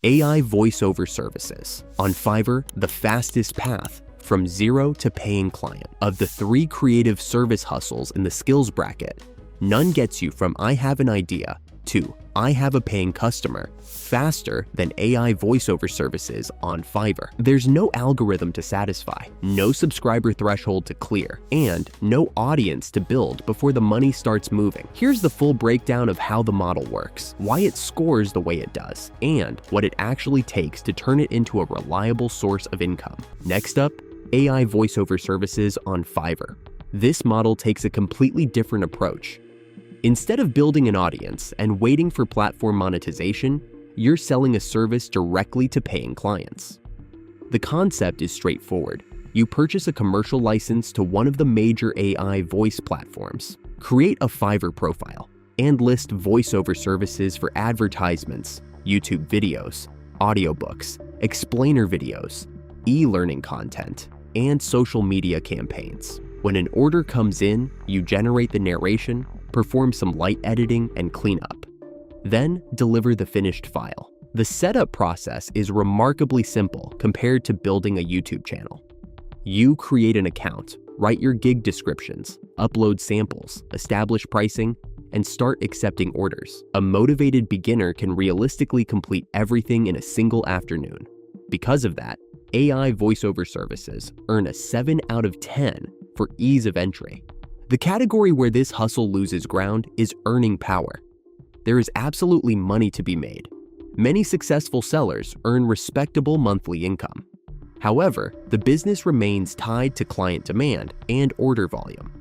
AI voiceover services. On Fiverr, the fastest path from zero to paying client. Of the 3 creative service hustles in the skills bracket, none gets you from I have an idea to I have a paying customer faster than AI voiceover services on Fiverr. There's no algorithm to satisfy, no subscriber threshold to clear, and no audience to build before the money starts moving. Here's the full breakdown of how the model works, why it scores the way it does, and what it actually takes to turn it into a reliable source of income. Next up, AI voiceover services on Fiverr. This model takes a completely different approach. Instead of building an audience and waiting for platform monetization, you're selling a service directly to paying clients. The concept is straightforward. You purchase a commercial license to one of the major AI voice platforms, create a Fiverr profile, and list voiceover services for advertisements, YouTube videos, audiobooks, explainer videos, e-learning content, and social media campaigns. When an order comes in, you generate the narration, perform some light editing and cleanup, then deliver the finished file. The setup process is remarkably simple compared to building a YouTube channel. You create an account, write your gig descriptions, upload samples, establish pricing, and start accepting orders. A motivated beginner can realistically complete everything in a single afternoon. Because of that, AI voiceover services earn a 7 out of 10 for ease of entry. The category where this hustle loses ground is earning power. There is absolutely money to be made. Many successful sellers earn respectable monthly income. However, the business remains tied to client demand and order volume.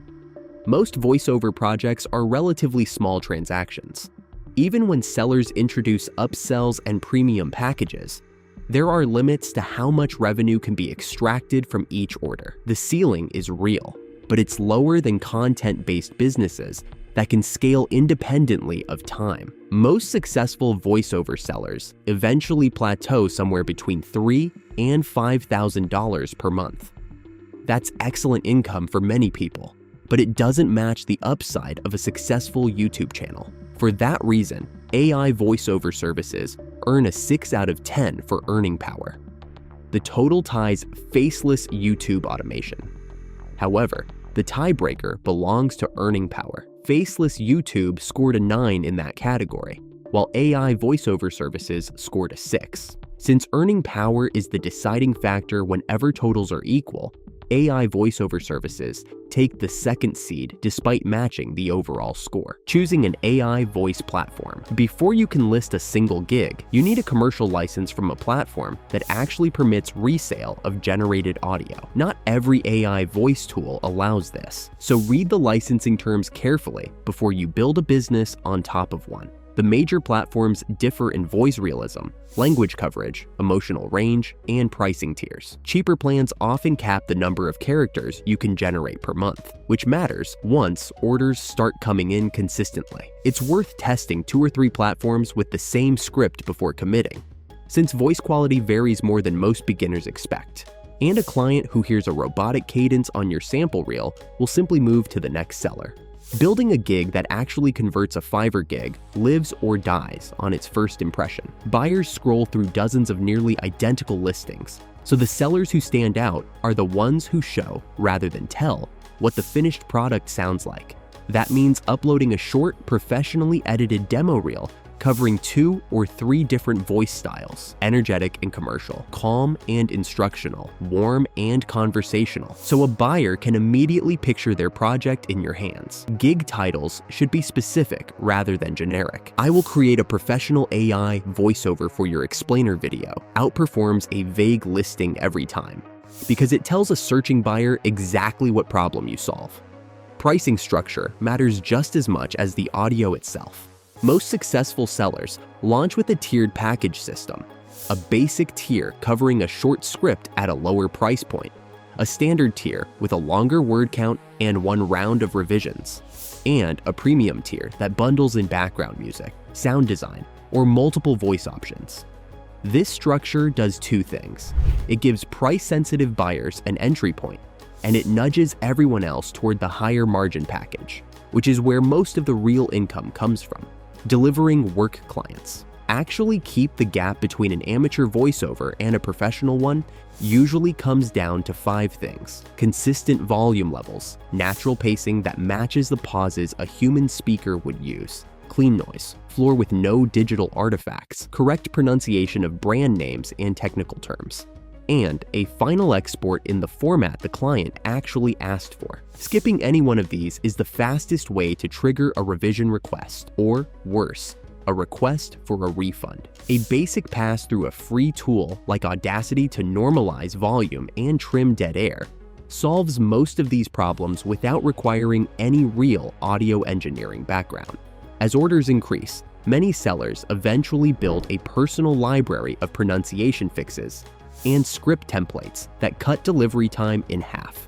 Most voiceover projects are relatively small transactions. Even when sellers introduce upsells and premium packages, there are limits to how much revenue can be extracted from each order. The ceiling is real, but it's lower than content-based businesses that can scale independently of time. Most successful voiceover sellers eventually plateau somewhere between $3,000 and $5,000 per month. That's excellent income for many people, but it doesn't match the upside of a successful YouTube channel. For that reason, AI voiceover services earn a 6 out of 10 for earning power. The total ties faceless YouTube automation. However, the tiebreaker belongs to earning power. Faceless YouTube scored a 9 in that category, while AI voiceover services scored a 6. Since earning power is the deciding factor whenever totals are equal, AI voiceover services take the second seed despite matching the overall score. Choosing an AI voice platform. Before you can list a single gig, you need a commercial license from a platform that actually permits resale of generated audio. Not every AI voice tool allows this, so read the licensing terms carefully before you build a business on top of one. The major platforms differ in voice realism, language coverage, emotional range, and pricing tiers. Cheaper plans often cap the number of characters you can generate per month, which matters once orders start coming in consistently. It's worth testing 2 or 3 platforms with the same script before committing, since voice quality varies more than most beginners expect. And a client who hears a robotic cadence on your sample reel will simply move to the next seller. Building a gig that actually converts a Fiverr gig lives or dies on its first impression. Buyers scroll through dozens of nearly identical listings, so the sellers who stand out are the ones who show, rather than tell, what the finished product sounds like. That means uploading a short, professionally edited demo reel covering 2 or 3 different voice styles: energetic and commercial, calm and instructional, warm and conversational, so a buyer can immediately picture their project in your hands. Gig titles should be specific rather than generic. I will create a professional AI voiceover for your explainer video outperforms a vague listing every time, because it tells a searching buyer exactly what problem you solve. Pricing structure matters just as much as the audio itself. Most successful sellers launch with a tiered package system, a basic tier covering a short script at a lower price point, a standard tier with a longer word count and 1 round of revisions, and a premium tier that bundles in background music, sound design, or multiple voice options. This structure does 2 things. It gives price-sensitive buyers an entry point, and it nudges everyone else toward the higher margin package, which is where most of the real income comes from. Delivering work clients. actually keep the gap between an amateur voiceover and a professional one usually comes down to 5 things: consistent volume levels, natural pacing that matches the pauses a human speaker would use, clean noise, floor with no digital artifacts, correct pronunciation of brand names and technical terms, and a final export in the format the client actually asked for. Skipping any one of these is the fastest way to trigger a revision request, or worse, a request for a refund. A basic pass through a free tool like Audacity to normalize volume and trim dead air solves most of these problems without requiring any real audio engineering background. As orders increase, many sellers eventually build a personal library of pronunciation fixes and script templates that cut delivery time in half.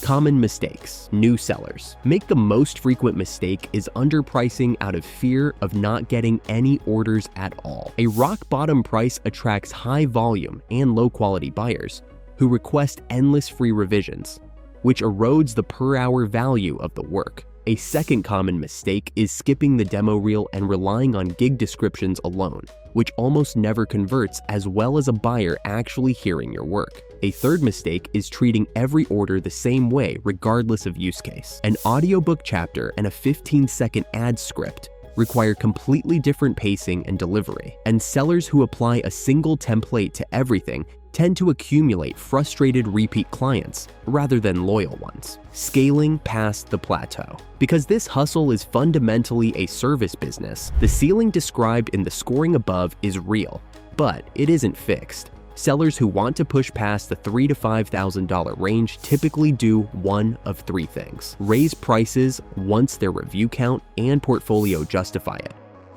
Common mistakes. New sellers. Make the most frequent mistake is underpricing out of fear of not getting any orders at all. A rock bottom price attracts high volume and low quality buyers who request endless free revisions, which erodes the per hour value of the work. A second common mistake is skipping the demo reel and relying on gig descriptions alone, which almost never converts as well as a buyer actually hearing your work. A third mistake is treating every order the same way regardless of use case. An audiobook chapter and a 15-second ad script require completely different pacing and delivery, and sellers who apply a single template to everything tend to accumulate frustrated repeat clients rather than loyal ones. Scaling past the plateau. Because this hustle is fundamentally a service business, the ceiling described in the scoring above is real, but it isn't fixed. Sellers who want to push past the $3,000 to $5,000 range typically do one of 3 things: raise prices once their review count and portfolio justify it,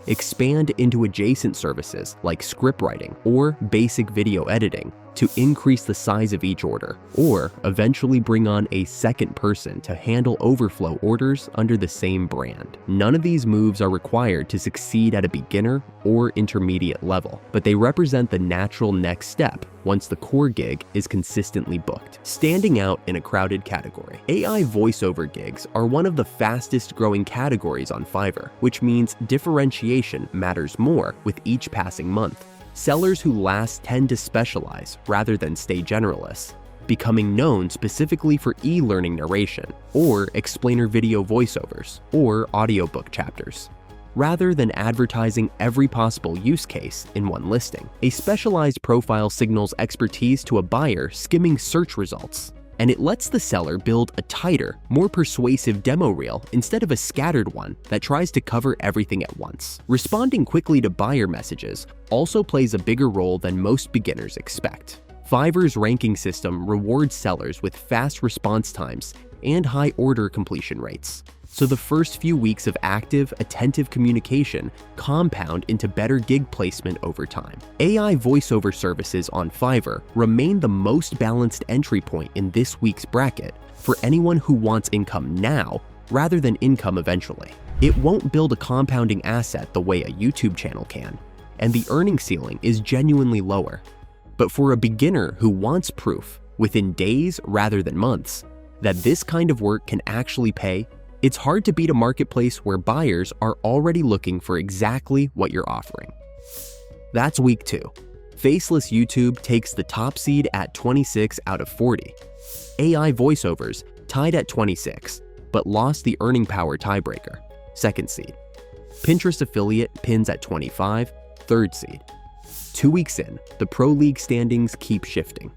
expand into adjacent services like script writing or basic video editing to increase the size of each order, or eventually bring on a second person to handle overflow orders under the same brand. None of these moves are required to succeed at a beginner or intermediate level, but they represent the natural next step once the core gig is consistently booked. Standing out in a crowded category. AI voiceover gigs are one of the fastest growing categories on Fiverr, which means differentiation matters more with each passing month. Sellers who last tend to specialize rather than stay generalists, becoming known specifically for e-learning narration, or explainer video voiceovers, or audiobook chapters, rather than advertising every possible use case in one listing. A specialized profile signals expertise to a buyer skimming search results, and it lets the seller build a tighter, more persuasive demo reel instead of a scattered one that tries to cover everything at once. Responding quickly to buyer messages also plays a bigger role than most beginners expect. Fiverr's ranking system rewards sellers with fast response times and high order completion rates, so the first few weeks of active, attentive communication compound into better gig placement over time. AI voiceover services on Fiverr remain the most balanced entry point in this week's bracket for anyone who wants income now rather than income eventually. It won't build a compounding asset the way a YouTube channel can, and the earning ceiling is genuinely lower. But for a beginner who wants proof, within days rather than months, that this kind of work can actually pay, it's hard to beat a marketplace where buyers are already looking for exactly what you're offering. That's week 2. Faceless YouTube takes the top seed at 26 out of 40. AI voiceovers tied at 26, but lost the earning power tiebreaker, 2nd seed. Pinterest affiliate pins at 25, 3rd seed. 2 weeks in, the Pro League standings keep shifting.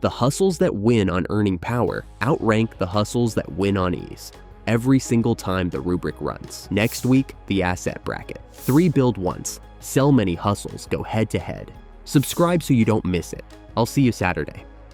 The hustles that win on earning power outrank the hustles that win on ease every single time the rubric runs. Next week, the asset bracket. 3 build once, sell many hustles go head to head. Subscribe so you don't miss it. I'll see you Saturday.